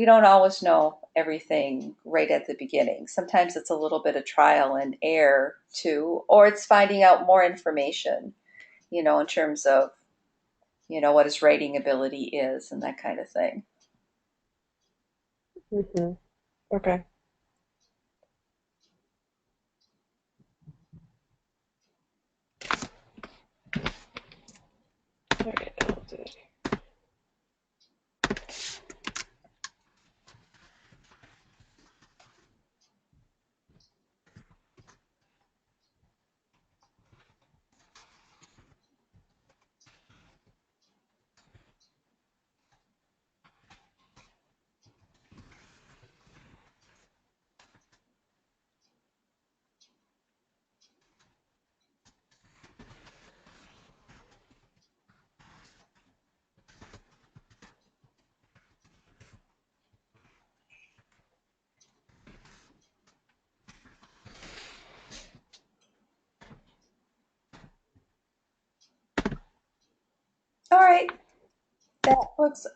Speaker 1: don't always know everything right at the beginning. Sometimes it's a little bit of trial and error too, or it's finding out more information, in terms of, what his writing ability is and that kind of thing.
Speaker 5: Hmm. Okay. All right, I'll do it.
Speaker 1: All right, that looks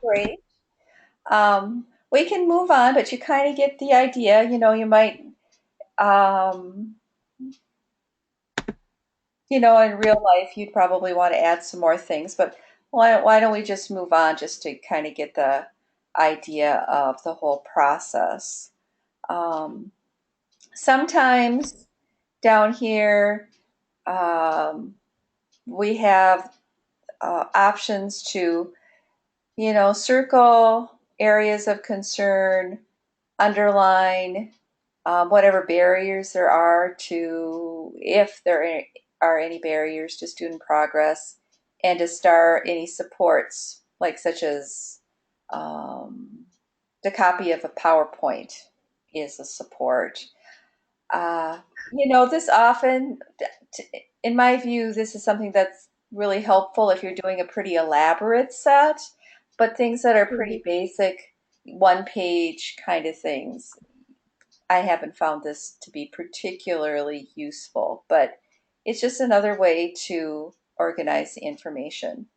Speaker 1: great. We can move on, but you kind of get the idea. You might, um, in real life, you'd probably want to add some more things, but why don't we just move on just to kind of get the idea of the whole process? Um, Sometimes down here, um, we have options to, circle areas of concern, underline whatever barriers there are to, if there are any barriers to student progress, and to star any supports, like such as um, the copy of a PowerPoint is a support. Uh, this often, in my view, this is something that's really helpful if you're doing a pretty elaborate set, but things that are
Speaker 5: Hmm.
Speaker 1: pretty basic, one page kind of things, I haven't found this to be particularly useful, but it's just another way to organize the information.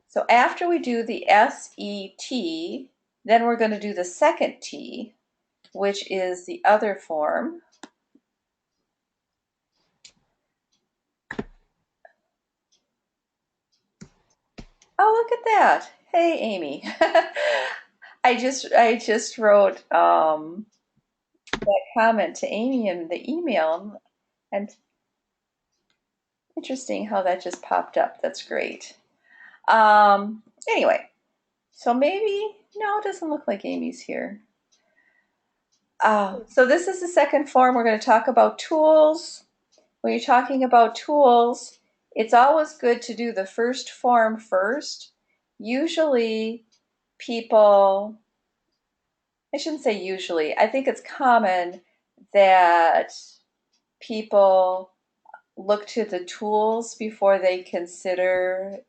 Speaker 1: So after we do the SET, then we're going to do the second T, which is the other form. Oh, look at that. Hey, Amy. I just wrote that comment to Amy in the email, and interesting how that just popped up. That's great. Anyway, so maybe, no, it doesn't look like Amy's here. So this is the second form. We're going to talk about tools. When you're talking about tools, it's always good to do the first form first. Usually people, I shouldn't say usually, I think it's common that people look to the tools before they consider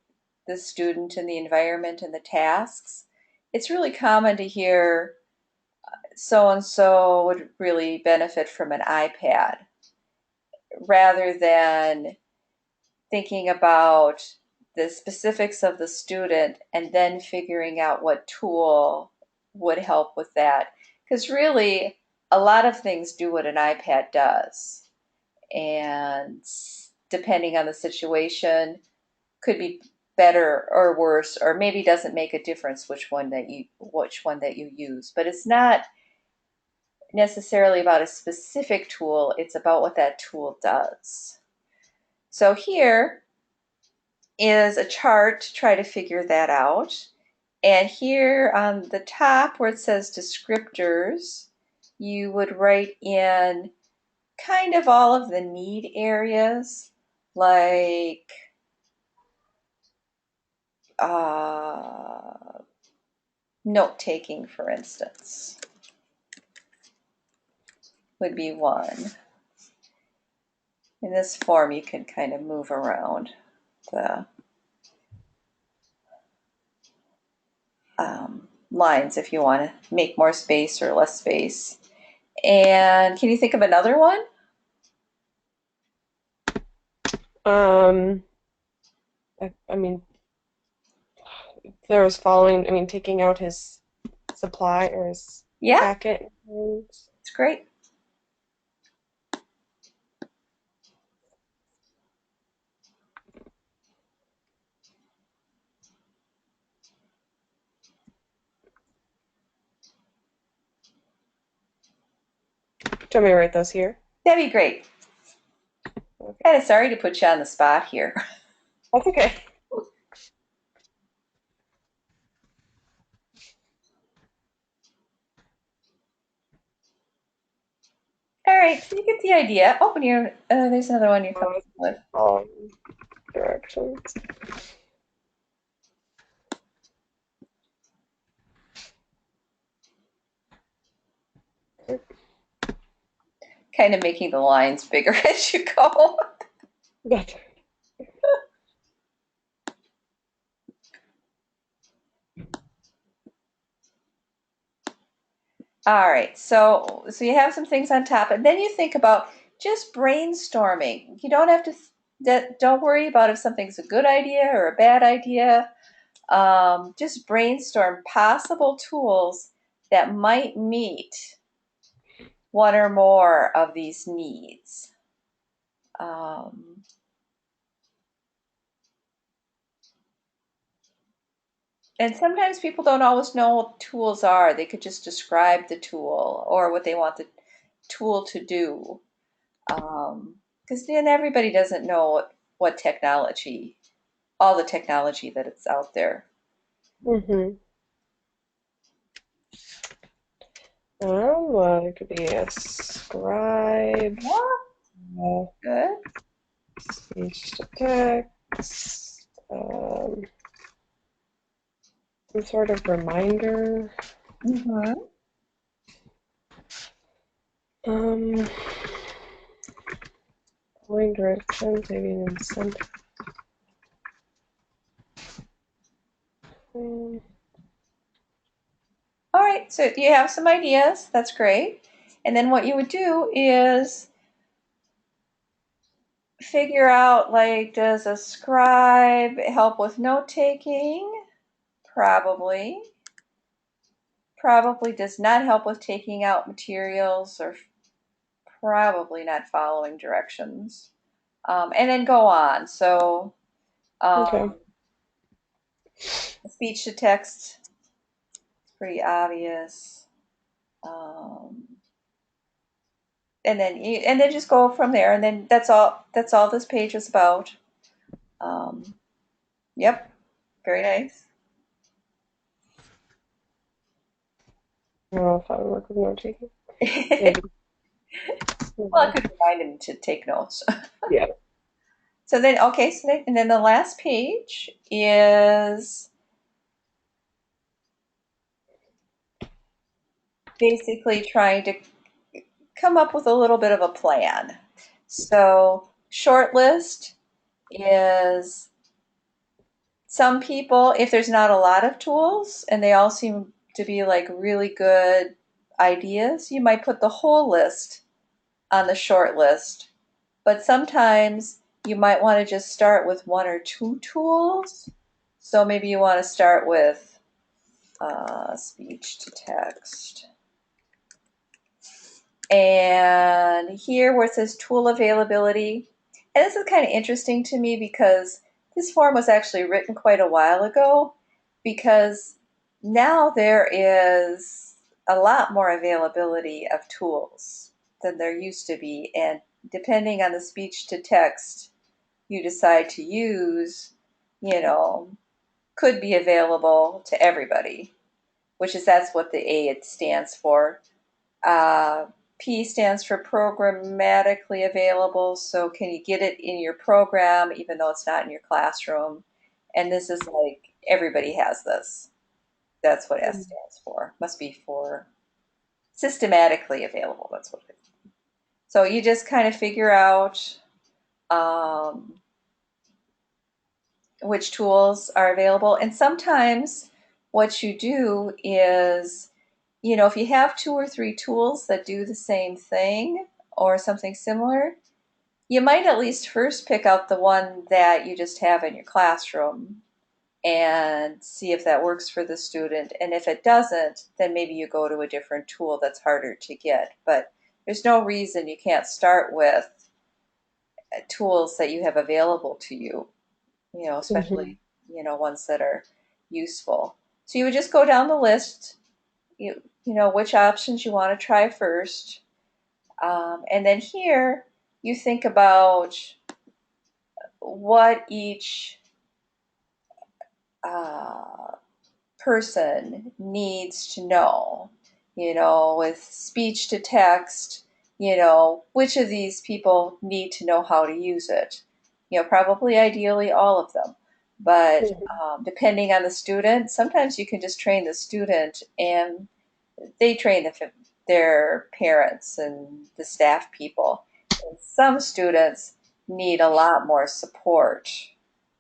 Speaker 1: the student and the environment and the tasks. It's really common to hear so and so would really benefit from an iPad rather than thinking about the specifics of the student and then figuring out what tool would help with that. Because really, a lot of things do what an iPad does. And depending on the situation, could be better or worse, or maybe doesn't make a difference which one that you use. But it's not necessarily about a specific tool, it's about what that tool does. So here is a chart to try to figure that out. And here on the top where it says descriptors, you would write in kind of all of the need areas, like note taking, for instance, would be one. In this form, you can kind of move around the lines if you want to make more space or less space. And can you think of another one?
Speaker 5: Um, I mean, there was following, I mean, taking out his supply or his
Speaker 1: Yeah,
Speaker 5: packet.
Speaker 1: it's great.
Speaker 5: Do you want me to write those here?
Speaker 1: That'd be great.
Speaker 5: Okay.
Speaker 1: Kind of sorry to put you on the spot here.
Speaker 5: That's okay.
Speaker 1: All right, so you get the idea. Oh, and there's another one you're coming
Speaker 5: Uh,
Speaker 1: with.
Speaker 5: Directions.
Speaker 1: Kind of making the lines bigger as you go.
Speaker 5: Gotcha.
Speaker 1: All right, so you have some things on top, and then you think about just brainstorming. You don't have to don't worry about if something's a good idea or a bad idea. Just brainstorm possible tools that might meet one or more of these needs. Um, and sometimes people don't always know what tools are. They could just describe the tool or what they want the tool to do. Because then everybody doesn't know what technology, all the technology that it's out there.
Speaker 5: Mm-hmm. It could be a scribe,
Speaker 1: Yeah,
Speaker 5: uh,
Speaker 1: good.
Speaker 5: speech to text, some sort of reminder,
Speaker 1: Mm-hmm.
Speaker 5: um, following directions, maybe an incentive. Um,
Speaker 1: All right, so you have some ideas. That's great. And then what you would do is figure out, like, does a scribe help with note taking? Probably. Probably does not help with taking out materials or probably not following directions. And then go on. So,
Speaker 5: okay.
Speaker 1: um, speech to text, it's pretty obvious. Um, and then just go from there. And then that's all this page is about. Um, yep, very nice.
Speaker 5: I don't know if I would work with note taking.
Speaker 1: Well,
Speaker 5: Maybe.
Speaker 1: I
Speaker 5: Mhm.
Speaker 1: could remind him to take notes.
Speaker 5: Yeah.
Speaker 1: So then, okay, and then the last page is basically trying to come up with a little bit of a plan. So, short list is some people, if there's not a lot of tools and they all seem to be like really good ideas, you might put the whole list on the short list. But sometimes you might want to just start with one or two tools. So maybe you want to start with speech to text. And here where it says tool availability, and this is kind of interesting to me because this form was actually written quite a while ago because now there is a lot more availability of tools than there used to be. And depending on the speech to text you decide to use, you know, could be available to everybody, which is that's what the A stands for. Uh, P stands for programmatically available. So can you get it in your program even though it's not in your classroom? And this is like everybody has this. That's what S stands for. Must be for systematically available. That's what it is. So you just kind of figure out um, which tools are available. And sometimes what you do is, if you have two or three tools that do the same thing or something similar, you might at least first pick out the one that you just have in your classroom and see if that works for the student. And if it doesn't, then maybe you go to a different tool that's harder to get. But there's no reason you can't start with tools that you have available to you,
Speaker 5: Hmm.
Speaker 1: especially, ones that are useful. So you would just go down the list, which options you want to try first. And then here you think about what each uh, person needs to know, with speech to text, which of these people need to know how to use it. Probably ideally all of them. But
Speaker 5: Hmm.
Speaker 1: depending on the student, sometimes you can just train the student and they train their parents and the staff people. And some students need a lot more support.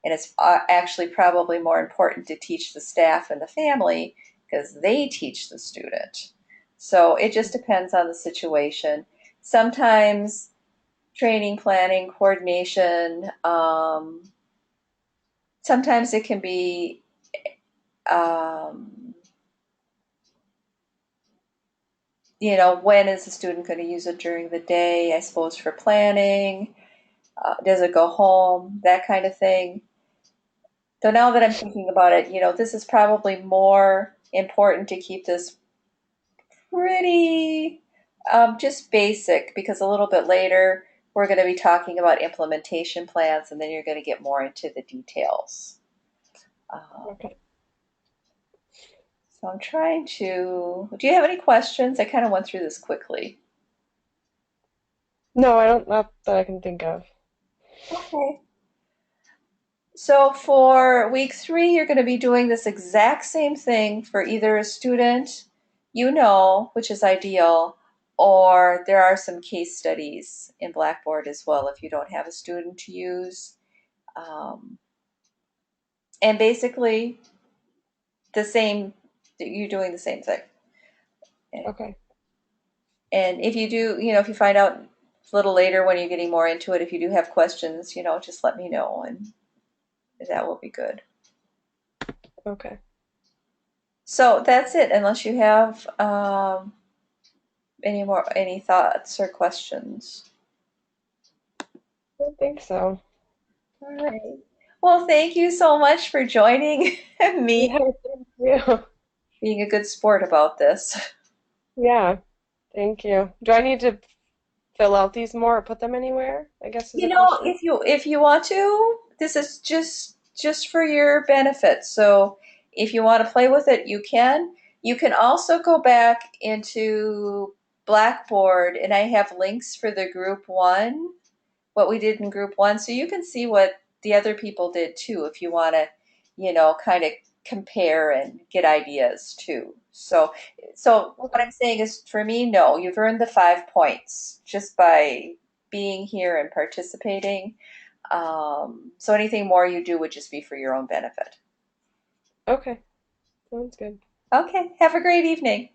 Speaker 1: And it's actually probably more important to teach the staff and the family because they teach the student. So it just depends on the situation. Sometimes training, planning, coordination, sometimes it can be um, when is the student going to use it during the day? I suppose for planning. Does it go home? That kind of thing. So now that I'm thinking about it, this is probably more important to keep this pretty just basic because a little bit later we're going to be talking about implementation plans and then you're going to get more into the details. Um,
Speaker 5: Okay.
Speaker 1: so I'm trying to. Do you have any questions? I kind of went through this quickly.
Speaker 5: No, I don't, not that I can think of.
Speaker 1: Okay. So for week 3, you're going to be doing this exact same thing for either a student which is ideal, or there are some case studies in Blackboard as well if you don't have a student to use. Um, and basically, the same, you're doing the same thing.
Speaker 5: Okay.
Speaker 1: And if you do, if you find out a little later when you're getting more into it, if you do have questions, just let me know and that will be good.
Speaker 5: Okay.
Speaker 1: So that's it, unless you have any thoughts or questions.
Speaker 5: I don't think so.
Speaker 1: All right. Well, thank you so much for joining me,
Speaker 5: Yeah, thank you.
Speaker 1: being a good sport about this.
Speaker 5: Yeah, thank you. Do I need to fill out these more or put them anywhere? I guess is a question.
Speaker 1: If you want to, this is just for your benefit. So if you want to play with it, you can. You can also go back into Blackboard, and I have links for the group one, what we did in group one, so you can see what the other people did too if you want to, kind of compare and get ideas too. So what I'm
Speaker 5: Okay.
Speaker 1: saying is, for me, no, you've earned the 5 points just by being here and participating. So anything more you do would just be for your own benefit.
Speaker 5: Okay. Sounds good.
Speaker 1: Okay, have a great evening.